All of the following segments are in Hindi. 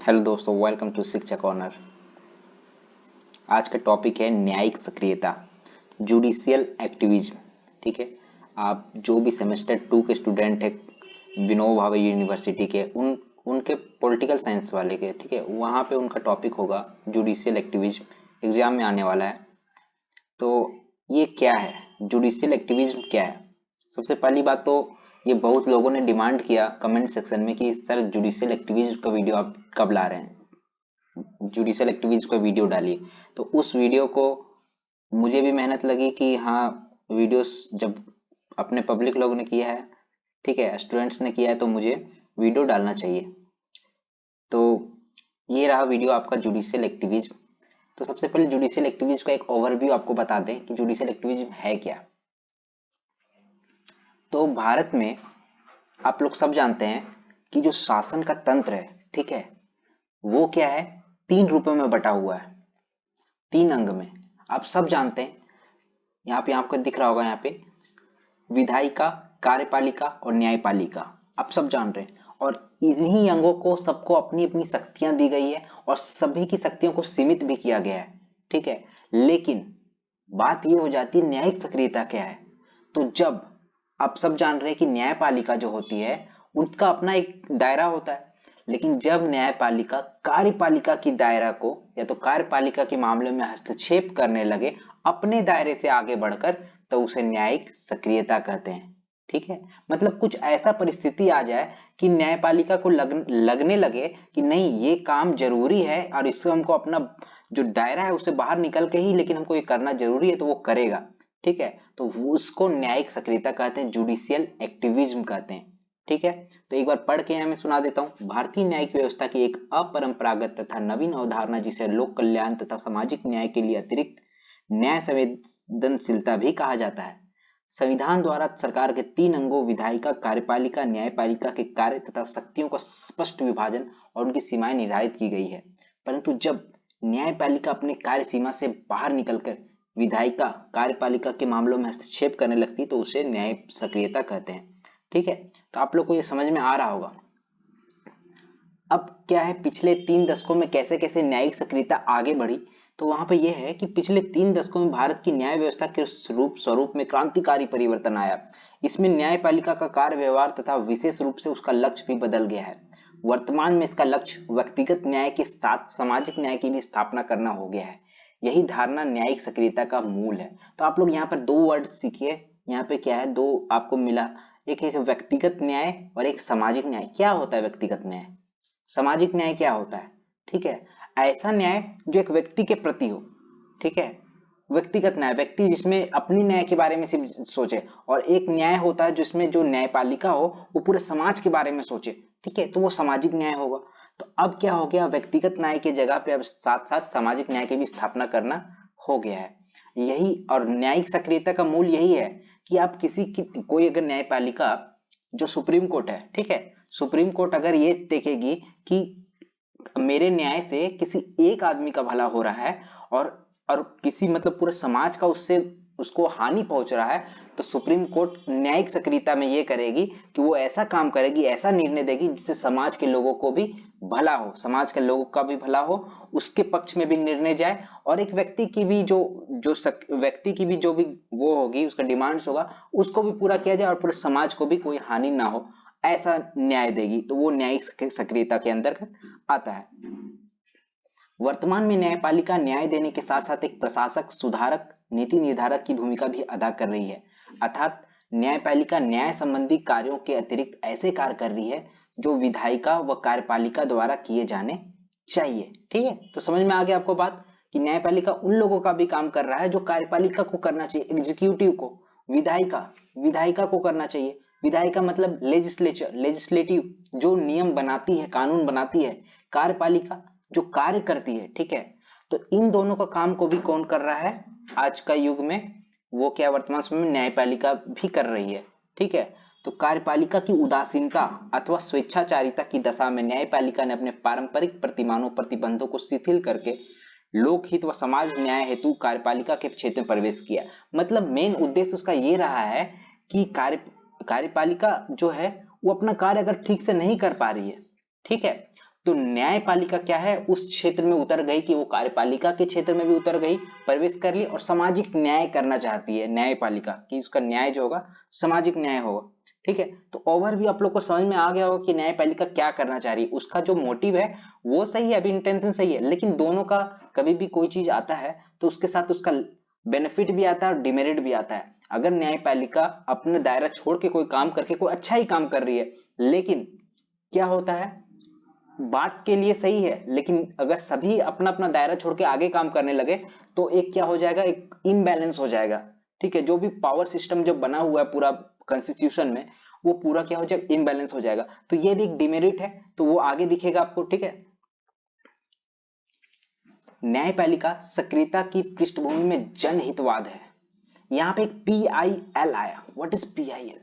हेलो दोस्तों, वेलकम टू शिक्षा कॉर्नर। आज का टॉपिक है न्यायिक सक्रियता, जुडिशियल एक्टिविज्म। ठीक है, आप जो भी सेमेस्टर 2 के स्टूडेंट है विनोबा भावे यूनिवर्सिटी के, उनके पॉलिटिकल साइंस वाले के, ठीक है, वहाँ पे उनका टॉपिक होगा जुडिशियल एक्टिविज्म। एग्जाम में आने वाला है। तो ये क्या है, जुडिशियल एक्टिविज्म क्या है? सबसे पहली बात तो ये बहुत लोगों ने डिमांड किया कमेंट सेक्शन में कि सर जुडिशियल एक्टिविज्म का वीडियो आप कब ला रहे हैं, जुडिशियल एक्टिविज्म का वीडियो डालिए। तो उस वीडियो को मुझे भी मेहनत लगी कि हाँ, वीडियोस जब अपने पब्लिक लोग ने किया है, ठीक है, स्टूडेंट्स ने किया है, तो मुझे वीडियो डालना चाहिए। तो ये रहा वीडियो आपका जुडिशियल एक्टिविज्म। तो सबसे पहले जुडिशियल एक्टिविज्म का एक ओवरव्यू आपको बता दें कि जुडिशियल एक्टिविज्म है क्या। तो भारत में आप लोग सब जानते हैं कि जो शासन का तंत्र है, ठीक है, वो क्या है, 3 रूपों में बटा हुआ है, 3 अंग में। आप सब जानते हैं, यहाँ पे आपको दिख रहा होगा, यहाँ पे विधायिका, कार्यपालिका और न्यायपालिका, आप सब जान रहे हैं। और इन्हीं अंगों को सबको अपनी अपनी शक्तियां दी गई है और सभी की शक्तियों को सीमित भी किया गया है, ठीक है। लेकिन बात ये हो जाती है, न्यायिक सक्रियता क्या है? तो जब आप सब जान रहे हैं कि न्यायपालिका जो होती है उनका अपना एक दायरा होता है, लेकिन जब न्यायपालिका कार्यपालिका की दायरा को या तो कार्यपालिका के मामले में हस्तक्षेप करने लगे अपने दायरे से आगे बढ़कर, तो उसे न्यायिक सक्रियता कहते हैं। ठीक है, मतलब कुछ ऐसा परिस्थिति आ जाए कि न्यायपालिका को लगने लगे कि नहीं, ये काम जरूरी है और इससे हमको अपना जो दायरा है उससे बाहर निकल के ही, लेकिन हमको ये करना जरूरी है, तो वो करेगा। ठीक है, तो वो उसको न्यायिक सक्रियता कहते हैं, जुडिशियल एक्टिविज्म कहते हैं। ठीक है, तो एक बार पढ़ के यहाँ मैं सुना देता हूँ। भारतीय न्यायिक व्यवस्था की एक अपरंपरागत तथा नवीन अवधारणा, जिसे लोक कल्याण तथा सामाजिक न्याय के लिए अतिरिक्त न्याय संवेदनशीलता भी कहा जाता है। संविधान द्वारा सरकार के 3 अंगों विधायिका, कार्यपालिका, न्यायपालिका के कार्य तथा शक्तियों का स्पष्ट विभाजन और उनकी सीमाएं निर्धारित की गई है। परंतु जब न्यायपालिका अपने कार्य सीमा से बाहर निकलकर विधायिका, कार्यपालिका के मामलों में हस्तक्षेप करने लगती, तो उसे न्याय सक्रियता कहते हैं। ठीक है, तो आप लोग को ये समझ में आ रहा होगा। अब क्या है, पिछले 3 दशकों में कैसे कैसे न्यायिक सक्रियता आगे बढ़ी, तो वहां पे यह है कि पिछले 3 दशकों में भारत की न्याय व्यवस्था के स्वरूप में क्रांतिकारी परिवर्तन आया। इसमें न्यायपालिका का कार्य व्यवहार तथा विशेष रूप से उसका लक्ष्य भी बदल गया है। वर्तमान में इसका लक्ष्य व्यक्तिगत न्याय के साथ सामाजिक न्याय की भी स्थापना करना हो गया है। यही धारणा न्यायिक सक्रियता का मूल है। तो आप लोग यहाँ पर 2 वर्ड सीखिए। यहाँ पे क्या है, 2 आपको मिला, एक है व्यक्तिगत न्याय और एक सामाजिक न्याय। क्या होता है व्यक्तिगत न्याय, सामाजिक न्याय क्या होता है? ठीक है, ऐसा न्याय जो एक व्यक्ति के प्रति हो। ठीक है, व्यक्तिगत न्याय, व्यक्ति जिसमें अपनी न्याय के बारे में सिर्फ सोचे, और एक न्याय होता है जिसमें जो न्यायपालिका हो वो पूरे समाज के बारे में सोचे। ठीक है, तो वो सामाजिक न्याय होगा। तो अब क्या हो गया, व्यक्तिगत न्याय की जगह पे अब साथ साथ सामाजिक न्याय की भी स्थापना करना हो गया है। यही, और न्यायिक सक्रियता का मूल यही है कि आप किसी की, कोई अगर न्यायपालिका, जो सुप्रीम कोर्ट है, ठीक है, सुप्रीम कोर्ट अगर ये देखेगी कि मेरे न्याय से किसी एक आदमी का भला हो रहा है और किसी मतलब पूरे समाज का उससे उसको हानि पहुंच रहा है, तो सुप्रीम कोर्ट न्यायिक सक्रियता में ये करेगी कि वो ऐसा काम करेगी, ऐसा निर्णय देगी जिससे समाज के लोगों को भी भला हो, समाज के लोगों का भी भला हो, उसके पक्ष में भी निर्णय जाए, और एक व्यक्ति की भी व्यक्ति की भी जो भी वो होगी, उसका डिमांड्स होगा, उसको भी पूरा किया जाए और पूरे समाज को भी कोई हानि ना हो, ऐसा न्याय देगी। तो वो न्यायिक सक्रियता के अंतर्गत आता है। वर्तमान में न्यायपालिका न्याय देने के साथ साथ एक प्रशासक, सुधारक, नीति निर्धारक की भूमिका भी अदा कर रही है। अर्थात न्यायपालिका न्याय संबंधी कार्यों के अतिरिक्त ऐसे कार्य कर रही है जो विधायिका व कार्यपालिका द्वारा किए जाने चाहिए। ठीक है, तो समझ में आ गया आपको बात कि न्यायपालिका उन लोगों का भी काम कर रहा है जो कार्यपालिका को करना चाहिए, एग्जीक्यूटिव को। विधायिका विधायिका को करना चाहिए। विधायिका मतलब लेजिस्लेचर, लेजिस्लेटिव, जो नियम बनाती है, कानून बनाती है। कार्यपालिका जो कार्य करती है। ठीक है, तो इन दोनों का काम को भी कौन कर रहा है आज का युग में, वो क्या वर्तमान समय में न्यायपालिका भी कर रही है। ठीक है, तो कार्यपालिका की उदासीनता अथवा स्वेच्छाचारिता की दशा में न्यायपालिका ने अपने पारंपरिक प्रतिमानों प्रतिबंधों को शिथिल करके लोकहित व समाज न्याय हेतु कार्यपालिका के क्षेत्र में प्रवेश किया। मतलब मेन उद्देश्य उसका ये रहा है कि कार्यपालिका जो है वो अपना कार्य अगर ठीक से नहीं कर पा रही है, ठीक है, तो न्यायपालिका क्या है, उस क्षेत्र में उतर गई कि वो कार्यपालिका के क्षेत्र में भी उतर गई, प्रवेश कर ली और सामाजिक न्याय करना चाहती है न्यायपालिका, कि उसका न्याय जो होगा सामाजिक न्याय होगा। ठीक है, तो ओवरव्यू आप लोग को समझ में आ गया होगा कि न्यायपालिका क्या करना चाह रही है। उसका जो मोटिव है वो सही है, अभी इंटेंशन सही है, लेकिन दोनों का कभी भी कोई चीज आता है तो उसके साथ उसका बेनिफिट भी आता है और डिमेरिट भी आता है। अगर न्यायपालिका अपना दायरा छोड़ के कोई काम करके कोई अच्छा ही काम कर रही है, लेकिन क्या होता है, बात के लिए सही है, लेकिन अगर सभी अपना अपना दायरा छोड़ के आगे काम करने लगे तो एक क्या हो जाएगा, एक इम्बैलेंस हो जाएगा। ठीक है, जो भी पावर सिस्टम जो बना हुआ है पूरा कॉन्स्टिट्यूशन में, वो पूरा क्या हो जाएगा, इम्बैलेंस हो जाएगा। तो ये भी एक डिमेरिट है, तो वो आगे दिखेगा आपको। ठीक है, न्यायपालिका सक्रियता की पृष्ठभूमि में जनहितवाद है। यहां पे एक PIL आया। What is PIL?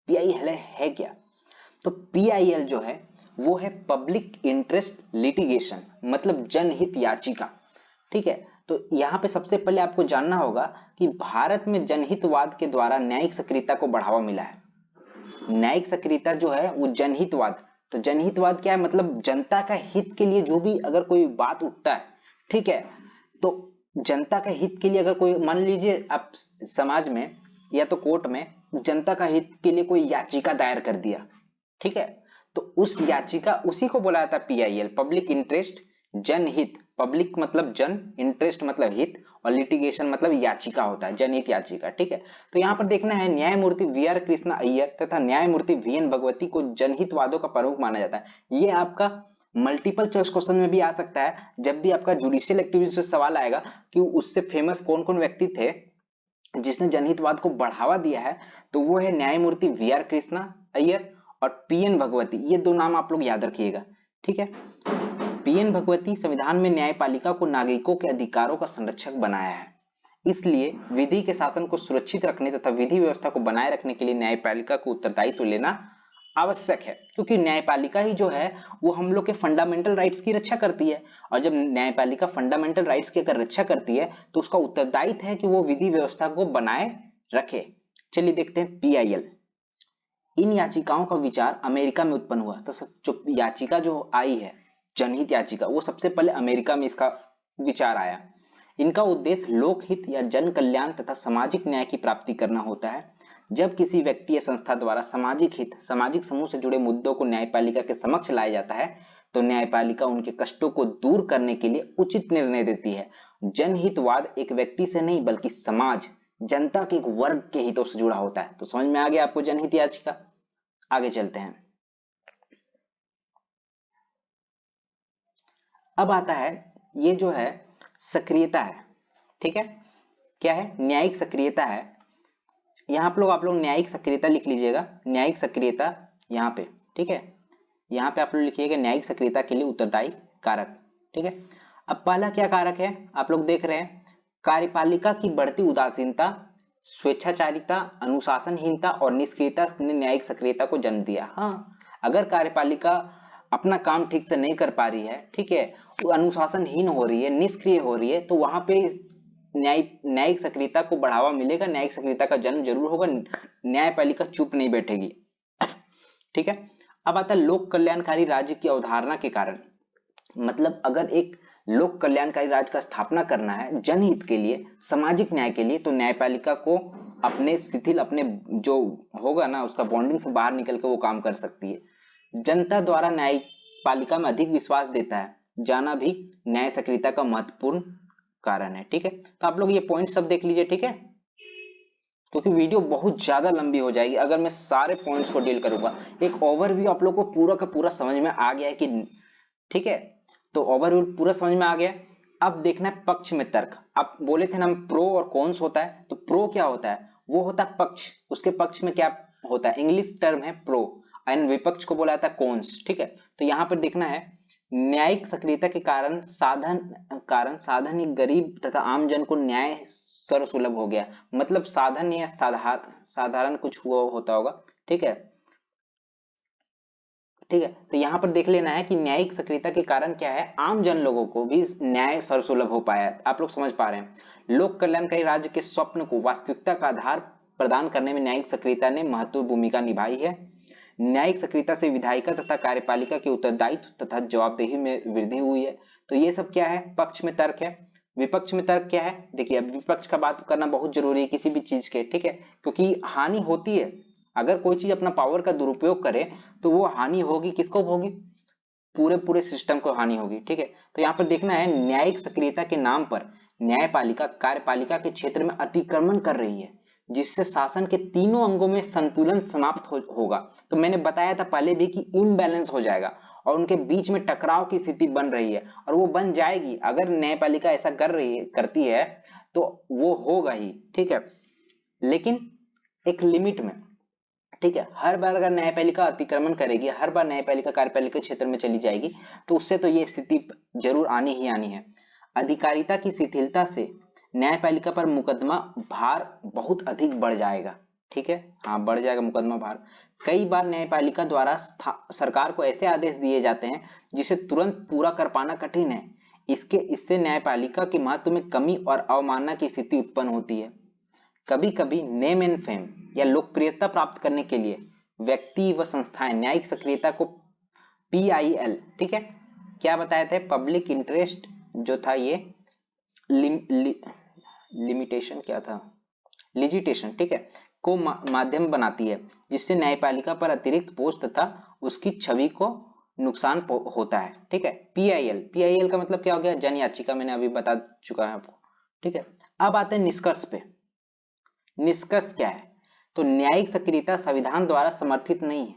PIL है क्या? तो PIL जो है वो है पब्लिक इंटरेस्ट लिटिगेशन, मतलब जनहित याचिका। ठीक है, तो यहां पे सबसे पहले आपको जानना होगा कि भारत में जनहितवाद के द्वारा न्यायिक सक्रियता को बढ़ावा मिला है। न्यायिक सक्रियता जो है वो जनहितवाद, तो जनहितवाद क्या है, मतलब जनता का हित के लिए जो भी अगर कोई बात उठता है, ठीक है, तो जनता का हित के लिए अगर कोई, मान लीजिए आप समाज में या तो कोर्ट में जनता का हित के लिए कोई याचिका दायर कर दिया, ठीक है, तो उस याचिका, उसी को बोला जाता है PIL, पब्लिक इंटरेस्ट, जनहित, पब्लिक मतलब जन, इंटरेस्ट मतलब हित, और लिटिगेशन मतलब याचिका होता है, जनहित याचिका। ठीक है, तो यहां पर देखना है न्यायमूर्ति VR कृष्णा अय्यर तथा न्यायमूर्ति VN भगवती को जनहितवादों का प्रमुख माना जाता है। ये आपका मल्टीपल चॉइस क्वेश्चन में भी आ सकता है, जब भी आपका जुडिशियल एक्टिविटीज से सवाल आएगा कि उससे फेमस कौन कौन व्यक्ति थे जिसने जनहितवाद को बढ़ावा दिया है, तो वो है न्यायमूर्ति VR कृष्णा अय्यर और PN भगवती। ये दो नाम आप लोग याद रखिएगा। ठीक है, PN भगवती संविधान में न्यायपालिका को नागरिकों के अधिकारों का संरक्षक बनाया है, इसलिए विधि के शासन को सुरक्षित रखने तथा विधि व्यवस्था को बनाए रखने के लिए न्यायपालिका को उत्तरदायित्व लेना आवश्यक है, क्योंकि न्यायपालिका ही जो है वो हम लोग के फंडामेंटल राइट्स की रक्षा करती है, और जब न्यायपालिका फंडामेंटल राइट्स की अगर रक्षा करती है तो उसका उत्तरदायित्व है कि वो विधि व्यवस्था को बनाए रखे। चलिए देखते हैं PIL। इन याचिकाओं का विचार अमेरिका में उत्पन्न हुआ, तो जो याचिका जो आई है जनहित याचिका, वो सबसे पहले अमेरिका में इसका विचार आया। इनका उद्देश्य लोकहित या जन कल्याण तथा सामाजिक न्याय की प्राप्ति करना होता है। जब किसी व्यक्ति या संस्था द्वारा सामाजिक हित, सामाजिक समूह से जुड़े मुद्दों को न्यायपालिका के समक्ष लाया जाता है, तो न्यायपालिका उनके कष्टों को दूर करने के लिए उचित निर्णय देती है। जनहितवाद एक व्यक्ति से नहीं बल्कि समाज, जनता के एक वर्ग के हितों से जुड़ा होता है। तो समझ में आ गया आपको जनहित याचिका। आगे चलते हैं। अब आता है ये जो है सक्रियता है। ठीक है, क्या है, न्यायिक सक्रियता है। यहां आप लोग न्यायिक सक्रियता लिख लीजिएगा, न्यायिक सक्रियता यहां पे। ठीक है, यहां पे आप लोग लिखिएगा न्यायिक सक्रियता के लिए उत्तरदायी कारक। ठीक है, अब पहला क्या कारक है आप लोग देख रहे हैं, कार्यपालिका की बढ़ती उदासीनता, स्वेच्छाचारिता, अनुशासनहीनता और निष्क्रियता ने न्यायिक सक्रियता को जन्म दिया। हाँ, अगर कार्यपालिका अपना काम ठीक से नहीं कर पा रही है, ठीक है, वो अनुशासनहीन हो रही है, निष्क्रिय हो रही है, तो वहां पे न्यायिक सक्रियता को बढ़ावा मिलेगा, न्यायिक सक्रियता का जन्म जरूर होगा, न्यायपालिका चुप नहीं बैठेगी। ठीक है, अब आता है लोक कल्याणकारी राज्य की अवधारणा के कारण, मतलब अगर एक लोक कल्याणकारी राज्य का स्थापना करना है जनहित के लिए, सामाजिक न्याय के लिए, तो न्यायपालिका को अपने शिथिल, अपने जो होगा ना उसका बॉन्डिंग से बाहर निकल के वो काम कर सकती है। जनता द्वारा न्यायपालिका में अधिक विश्वास देता है जाना भी न्याय सक्रियता का महत्वपूर्ण कारण है। ठीक है, तो आप लोग ये पॉइंट सब देख लीजिए। ठीक है, क्योंकि वीडियो बहुत ज्यादा लंबी हो जाएगी अगर मैं सारे पॉइंट्स को डील करूंगा। एक ओवरव्यू आप लोग को पूरा का पूरा समझ में आ गया है कि, ठीक है, तो ओवरव्यू पूरा समझ में आ गया। अब देखना है पक्ष में तर्क। आप बोले थे ना प्रो और कॉन्स होता है, तो प्रो क्या होता है, वो होता है पक्ष, उसके पक्ष में क्या होता है, इंग्लिश टर्म है प्रो, एंड विपक्ष को बोला जाता है कॉन्स। ठीक है, तो यहां पर देखना है न्यायिक सक्रियता के कारण साधन एक गरीब तथा आम जन को न्याय सर्वसुलभ हो गया, मतलब साधन या साधारण कुछ हुआ होता होगा। ठीक है, ठीक है, तो यहां पर देख लेना है कि न्यायिक सक्रियता के कारण क्या है, आम जन लोगों को भी न्याय सर्वसुलभ हो पाया। आप लोग समझ पा रहे हैं, लोक कल्याणकारी राज्य के स्वप्न को वास्तविकता का आधार प्रदान करने में न्यायिक सक्रियता ने महत्वपूर्ण भूमिका निभाई है। न्यायिक सक्रियता से विधायिका तथा कार्यपालिका के उत्तरदायित्व तथा जवाबदेही में वृद्धि हुई है। तो ये सब क्या है, पक्ष में तर्क है। विपक्ष में तर्क क्या है, देखिए अब विपक्ष का बात करना बहुत जरूरी है किसी भी चीज के, ठीक है, क्योंकि हानि होती है। अगर कोई चीज अपना पावर का दुरुपयोग करे तो वो हानि होगी, किसको होगी, पूरे पूरे सिस्टम को हानि होगी, ठीक है। तो यहाँ पर देखना है न्यायिक सक्रियता के नाम पर न्यायपालिका कार्यपालिका के क्षेत्र में अतिक्रमण कर रही है, जिससे शासन के तीनों अंगों में संतुलन समाप्त होगा। तो मैंने बताया था पहले भी कि इम्बैलेंस हो जाएगा और उनके बीच में टकराव की स्थिति बन रही है, और वो बन जाएगी अगर न्यायपालिका ऐसा करती है तो वो होगा ही, ठीक है, लेकिन एक लिमिट में, ठीक है। हर बार अगर न्यायपालिका अतिक्रमण करेगी, हर बार न्यायपालिका कार्यपालिका क्षेत्र में चली जाएगी तो उससे तो ये स्थिति जरूर आनी ही आनी है। अधिकारिता की शिथिलता से न्यायपालिका पर मुकदमा भार बहुत अधिक बढ़ जाएगा, ठीक है, हाँ बढ़ जाएगा मुकदमा भार। कई बार न्यायपालिका द्वारा सरकार को ऐसे आदेश दिए जाते हैं जिसे तुरंत पूरा कर पाना कठिन है। इससे न्यायपालिका के महत्व में कमी और अवमानना की स्थिति उत्पन्न होती है। कभी कभी नेम एंड फेम या लोकप्रियता प्राप्त करने के लिए व्यक्ति व संस्थाएं न्यायिक सक्रियता को PIL, ठीक है, क्या बताए थे, पब्लिक इंटरेस्ट जो था ये लिमिटेशन क्या था, लिजिटेशन, ठीक है, को माध्यम बनाती है, जिससे न्यायपालिका पर अतिरिक्त बोझ तथा उसकी छवि को नुकसान होता है, ठीक है। PIL का मतलब क्या हो गया, जन याचिका, मैंने अभी बता चुका है आपको, ठीक है। अब आते हैं निष्कर्ष पे। निष्कर्ष क्या है, तो न्यायिक सक्रियता संविधान द्वारा समर्थित नहीं है।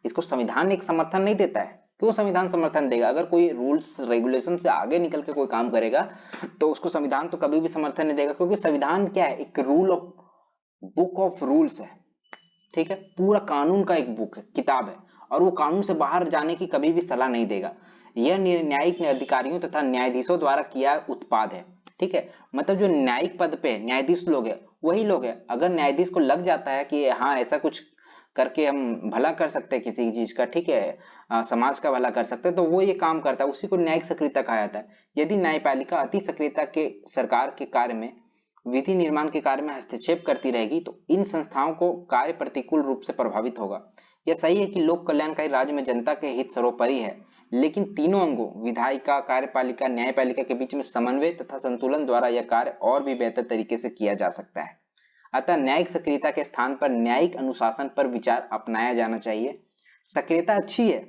इसको संविधान एक समर्थन नहीं देता है। क्यों संविधान समर्थन देगा, अगर कोई रूल्स रेगुलेशन से आगे निकल के कोई काम करेगा तो उसको संविधान तो कभी भी समर्थन नहीं देगा, क्योंकि संविधान क्या है, एक बुक ऑफ रूल्स है, ठीक है, पूरा कानून का एक बुक है, किताब है, और वो कानून से बाहर जाने की कभी भी सलाह नहीं देगा। यह न्यायिक अधिकारियों तथा न्यायाधीशों द्वारा किया उत्पाद है, ठीक है। मतलब जो न्यायिक पद पे न्यायाधीश लोग हैं वही लोग हैं। अगर न्यायाधीश को लग जाता है कि हाँ ऐसा कुछ करके हम भला कर सकते हैं किसी चीज का, ठीक है, समाज का भला कर सकते हैं, तो वो ये काम करता है, उसी को न्यायिक सक्रियता कहा जाता है। यदि न्यायपालिका अति सक्रियता के सरकार के कार्य में, विधि निर्माण के कार्य में हस्तक्षेप करती रहेगी तो इन संस्थाओं को कार्य प्रतिकूल रूप से प्रभावित होगा। यह सही है कि लोक कल्याणकारी राज्य में जनता के हित सर्वोपरि है, लेकिन तीनों अंगों विधायिका, कार्यपालिका, न्यायपालिका के बीच में समन्वय तथा संतुलन द्वारा यह कार्य और भी बेहतर तरीके से किया जा सकता है। अतः न्यायिक सक्रियता के स्थान पर न्यायिक अनुशासन पर विचार अपनाया जाना चाहिए। सक्रियता अच्छी है,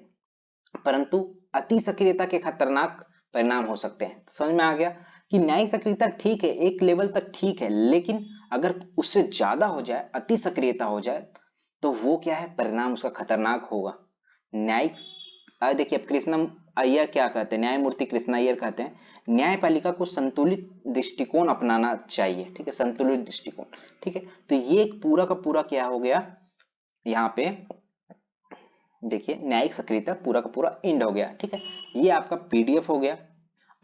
परंतु अति सक्रियता के खतरनाक परिणाम हो सकते हैं। समझ में आ गया कि न्यायिक सक्रियता ठीक है, एक लेवल तक ठीक है, लेकिन अगर उससे ज्यादा हो जाए, अति सक्रियता हो जाए, तो वो क्या है, परिणाम उसका खतरनाक होगा। न्यायिक, देखिए अब कृष्ण अय्यर क्या कहते हैं, न्यायमूर्ति कृष्ण अय्यर कहते हैं न्यायपालिका को संतुलित दृष्टिकोण अपनाना चाहिए, ठीक है, संतुलित दृष्टिकोण, ठीक है। तो ये एक पूरा का पूरा क्या हो गया, यहाँ पे देखिए न्यायिक सक्रियता पूरा का पूरा एंड हो गया, ठीक है। ये आपका PDF हो गया,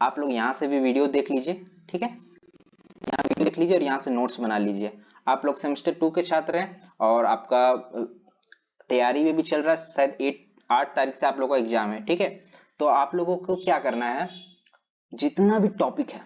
आप लोग यहाँ से भी वीडियो देख लीजिए, ठीक है, यहाँ वीडियो देख लीजिए और यहाँ से नोट्स बना लीजिए। आप लोग सेमेस्टर 2 के छात्र हैं और आपका तैयारी में भी चल रहा है, शायद 8 तारीख से आप लोगों का एग्जाम है, ठीक है। तो आप लोगों को क्या करना है, जितना भी टॉपिक है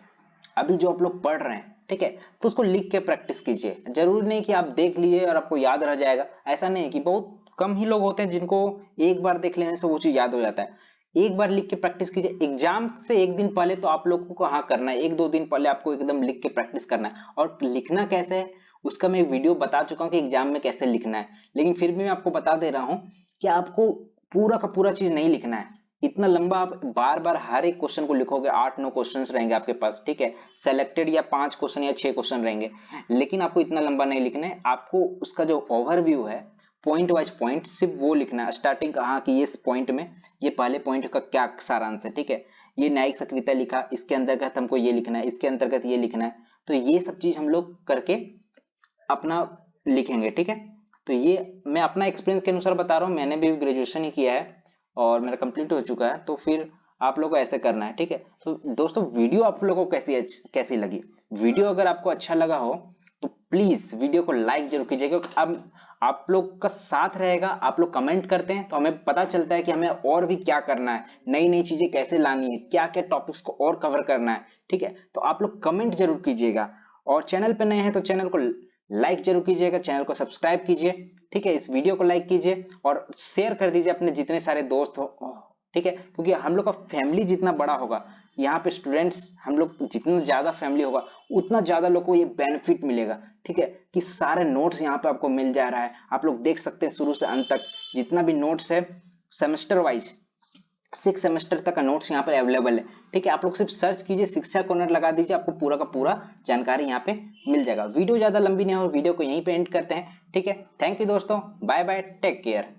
अभी जो आप लोग पढ़ रहे हैं, ठीक है, तो उसको लिख के प्रैक्टिस कीजिए। जरूरी नहीं कि आप देख लिए और आपको याद रह जाएगा, ऐसा नहीं है, कि बहुत कम ही लोग होते हैं जिनको एक बार देख लेने से वो चीज याद हो जाता है। एक बार लिख के प्रैक्टिस कीजिए। एग्जाम से एक दिन पहले तो आप लोगों को हाँ करना है, 1-2 दिन पहले आपको एकदम लिख के प्रैक्टिस करना है। और लिखना कैसे है उसका मैं एक वीडियो बता चुका हूँ कि एग्जाम में कैसे लिखना है, लेकिन फिर भी मैं आपको बता दे रहा हूँ कि आपको पूरा का पूरा चीज नहीं लिखना है। इतना लंबा आप बार बार हर एक क्वेश्चन को लिखोगे, 8-9 क्वेश्चन रहेंगे आपके पास, ठीक है, सेलेक्टेड या 5 क्वेश्चन या 6 क्वेश्चन रहेंगे, लेकिन आपको इतना लंबा नहीं लिखना है। आपको उसका जो ओवरव्यू है, पॉइंट वाइज पॉइंट, सिर्फ वो लिखना है। स्टार्टिंग कहा कि ये पॉइंट में ये पहले पॉइंट का क्या सारांश है, ठीक है, ये न्यायिक सक्रियता लिखा, इसके अंतर्गत हमको ये लिखना है, इसके अंतर्गत ये लिखना है। तो ये सब चीज हम लोग करके अपना लिखेंगे, ठीक है। तो ये मैं अपना एक्सपीरियंस के अनुसार बता रहा हूँ, मैंने भी ग्रेजुएशन ही किया है और मेरा कंप्लीट हो चुका है, तो फिर आप लोगों को ऐसे करना है, ठीक है। तो दोस्तों वीडियो आप लोगों को कैसी लगी, वीडियो अगर आपको अच्छा लगा हो तो प्लीज वीडियो को लाइक जरूर कीजिएगा। अब आप लोग का साथ रहेगा, आप लोग कमेंट करते हैं तो हमें पता चलता है कि हमें और भी क्या करना है, नई नई चीजें कैसे लानी है, क्या क्या टॉपिक्स को और कवर करना है, ठीक है। तो आप लोग कमेंट जरूर कीजिएगा, और चैनल पे नए हैं तो चैनल को लाइक जरूर कीजिएगा, चैनल को सब्सक्राइब कीजिए, ठीक है। इस वीडियो को लाइक कीजिए और शेयर कर दीजिए अपने जितने सारे दोस्त हो, ठीक है, क्योंकि हम लोग का फैमिली जितना बड़ा होगा, यहाँ पे स्टूडेंट्स हम लोग जितना ज्यादा फैमिली होगा उतना ज्यादा लोग को ये बेनिफिट मिलेगा, ठीक है, कि सारे नोट्स यहाँ पे आपको मिल जा रहा है। आप लोग देख सकते हैं शुरू से अंत तक जितना भी नोट्स है सेमेस्टर वाइज 6 सेमेस्टर तक का नोट्स यहाँ पर अवेलेबल है, ठीक है। आप लोग सिर्फ सर्च कीजिए शिक्षा कॉर्नर लगा दीजिए, आपको पूरा का पूरा जानकारी यहाँ पे मिल जाएगा। वीडियो ज्यादा लंबी नहीं हो, वीडियो को यहीं पे एंड करते हैं, ठीक है। थैंक यू दोस्तों, बाय बाय, टेक केयर।